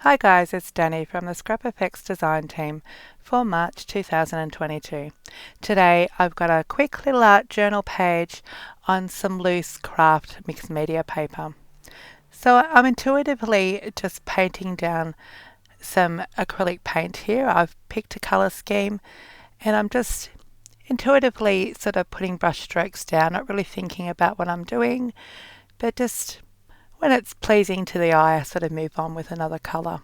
Hi guys, it's Danny from the Scrap Effects design team for March 2022. Today I've got a quick little art journal page on some loose craft mixed media paper. So I'm intuitively just painting down some acrylic paint here. I've picked a colour scheme and I'm just intuitively sort of putting brush strokes down, not really thinking about what I'm doing, but just when it's pleasing to the eye, I sort of move on with another colour.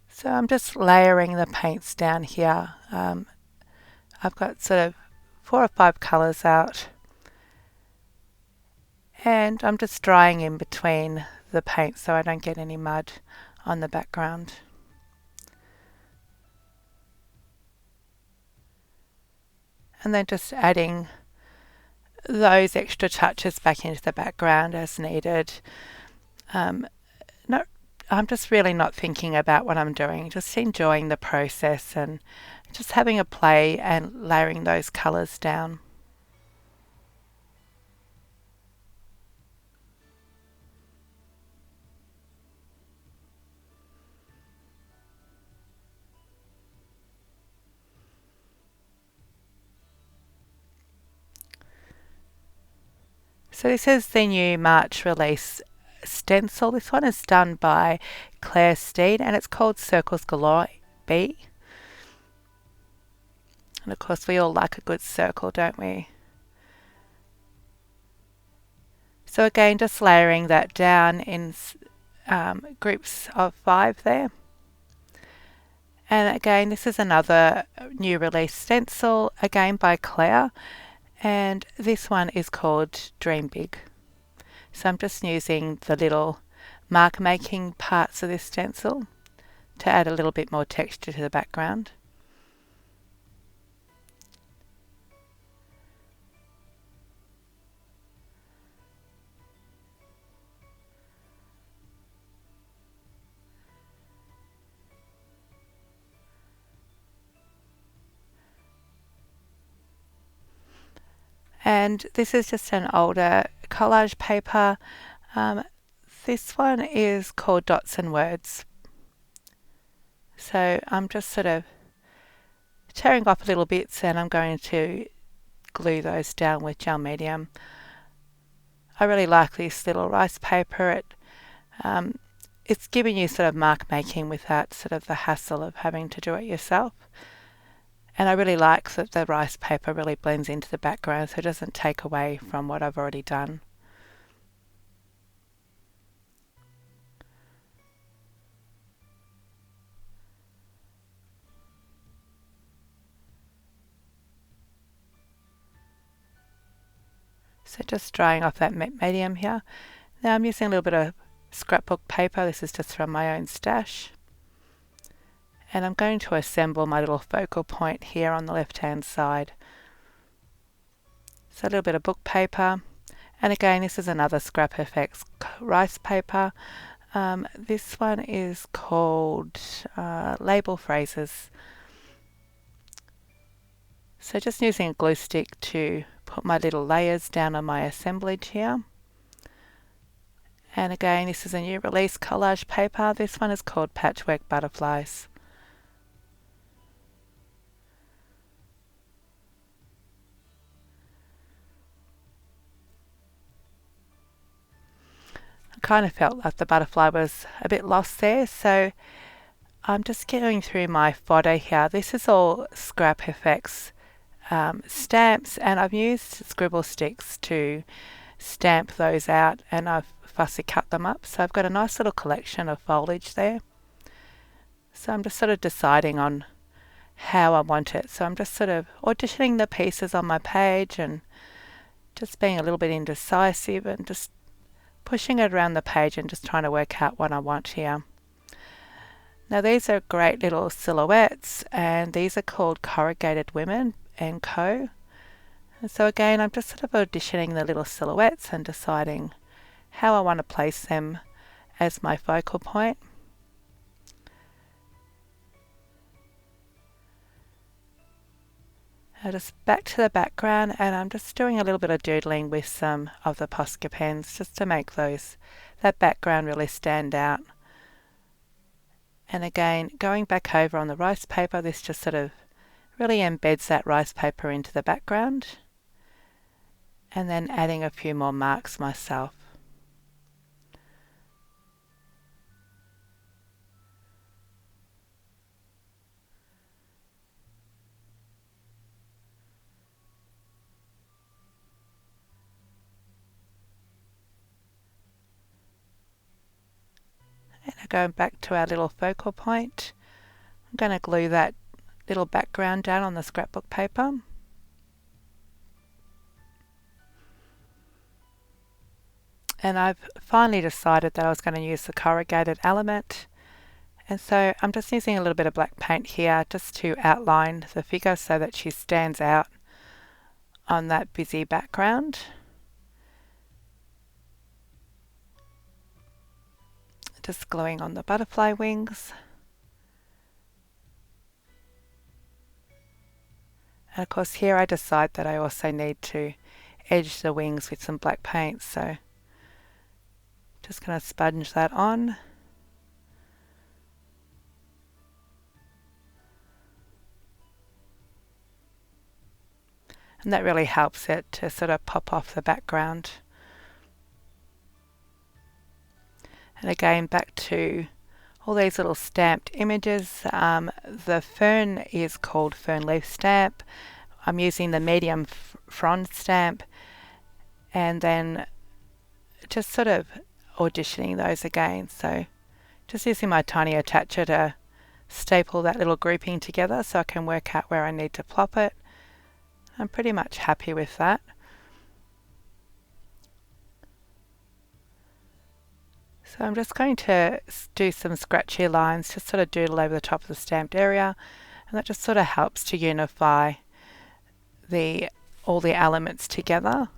So I'm just layering the paints down here. I've got sort of 4 or 5 colours out, and I'm just drying in between the paint so I don't get any mud on the background. And then just adding those extra touches back into the background as needed. I'm just really not thinking about what I'm doing, just enjoying the process and just having a play and layering those colours down. So this is the new March release stencil. This one is done by Claire Stead and it's called Circles Galore B. And of course we all like a good circle, don't we? So again, just layering that down in groups of 5 there. And again, this is another new release stencil, again by Claire. And this one is called Dream Big. So I'm just using the little mark making parts of this stencil to add a little bit more texture to the background. And this is just an older collage paper. This one is called Dots and Words. So I'm just sort of tearing off little bits and I'm going to glue those down with gel medium. I really like this little rice paper. It's giving you sort of mark making without sort of the hassle of having to do it yourself. And I really like that the rice paper really blends into the background so it doesn't take away from what I've already done. So just drying off that medium here. Now I'm using a little bit of scrapbook paper. This is just from my own stash. And I'm going to assemble my little focal point here on the left hand side. So a little bit of book paper. And again, this is another Scrap Effects rice paper. This one is called Label Phrases. So just using a glue stick to put my little layers down on my assemblage here. And again, this is a new release collage paper. This one is called Patchwork Butterflies. I kind of felt like the butterfly was a bit lost there, so I'm just going through my photo here. This is all Scrap Effects stamps, and I've used scribble sticks to stamp those out, and I've fussy cut them up. So I've got a nice little collection of foliage there. So I'm just sort of deciding on how I want it. So I'm just sort of auditioning the pieces on my page and just being a little bit indecisive and just pushing it around the page and just trying to work out what I want here. Now these are great little silhouettes, and these are called Corrugated Women and Co. And so again, I'm just sort of auditioning the little silhouettes and deciding how I want to place them as my focal point. Now just back to the background, and I'm just doing a little bit of doodling with some of the Posca pens just to make that background really stand out. And again, going back over on the rice paper, this just sort of really embeds that rice paper into the background. And then adding a few more marks myself. And going back to our little focal point, I'm going to glue that little background down on the scrapbook paper. And I've finally decided that I was going to use the corrugated element. And so I'm just using a little bit of black paint here just to outline the figure so that she stands out on that busy background. Just gluing on the butterfly wings. And of course here I decide that I also need to edge the wings with some black paint, so just going to sponge that on. And that really helps it to sort of pop off the background. And again, back to all these little stamped images. The fern is called fern leaf stamp. I'm using the medium frond stamp, and then just sort of auditioning those again. So just using my tiny attacher to staple that little grouping together so I can work out where I need to plop it. I'm pretty much happy with that. So I'm just going to do some scratchy lines, just sort of doodle over the top of the stamped area, and that just sort of helps to unify all the elements together.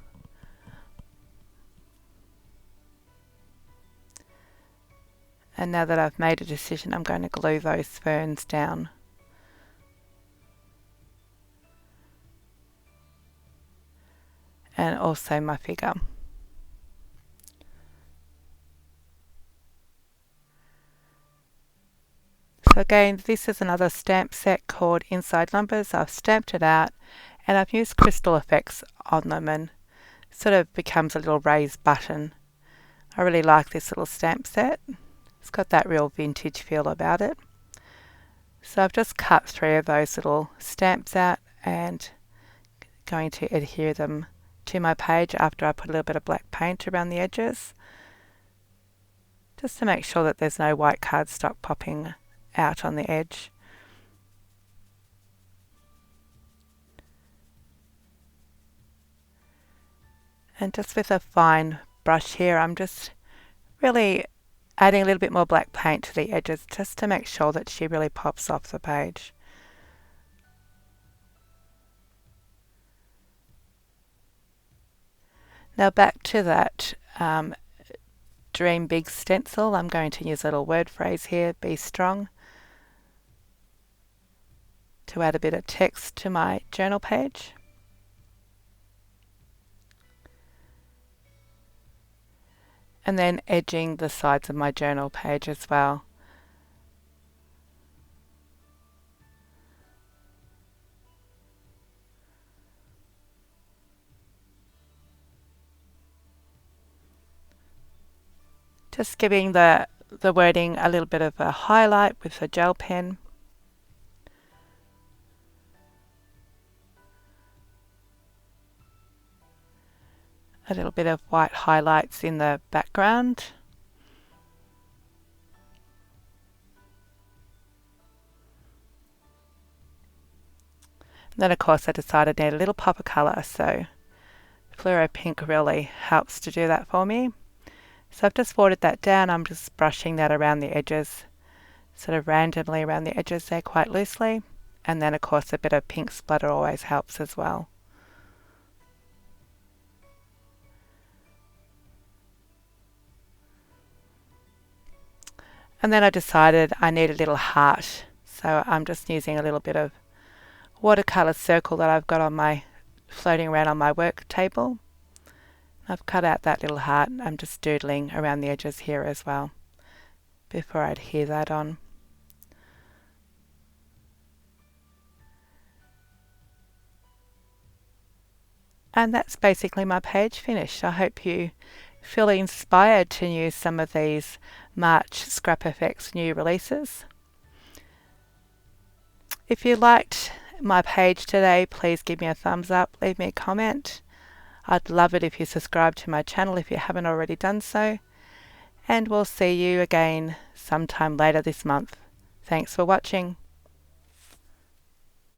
And now that I've made a decision, I'm going to glue those ferns down. And also my figure. So again, this is another stamp set called Inside Numbers. I've stamped it out and I've used crystal effects on them, and it sort of becomes a little raised button. I really like this little stamp set. It's got that real vintage feel about it. So I've just cut 3 of those little stamps out and going to adhere them to my page after I put a little bit of black paint around the edges, just to make sure that there's no white cardstock popping out on the edge. And just with a fine brush here, I'm just really adding a little bit more black paint to the edges just to make sure that she really pops off the page. Now back to that Dream Big stencil, I'm going to use a little word phrase here, be strong, to add a bit of text to my journal page. And then edging the sides of my journal page as well. Just giving the wording a little bit of a highlight with a gel pen. A little bit of white highlights in the background. And then of course I decided I need a little pop of colour, so fluoro pink really helps to do that for me. So I've just watered that down. I'm just brushing that around the edges, sort of randomly around the edges there quite loosely. And then of course a bit of pink splatter always helps as well. And then I decided I need a little heart, so I'm just using a little bit of watercolour circle that I've got on my floating around on my work table. I've cut out that little heart. I'm just doodling around the edges here as well before I adhere that on. And that's basically my page finished. I hope you feel inspired to use some of these March Scrap FX new releases. If you liked my page today, please give me a thumbs up, leave me a comment. I'd love it if you subscribe to my channel if you haven't already done so. And we'll see you again sometime later this month. Thanks for watching.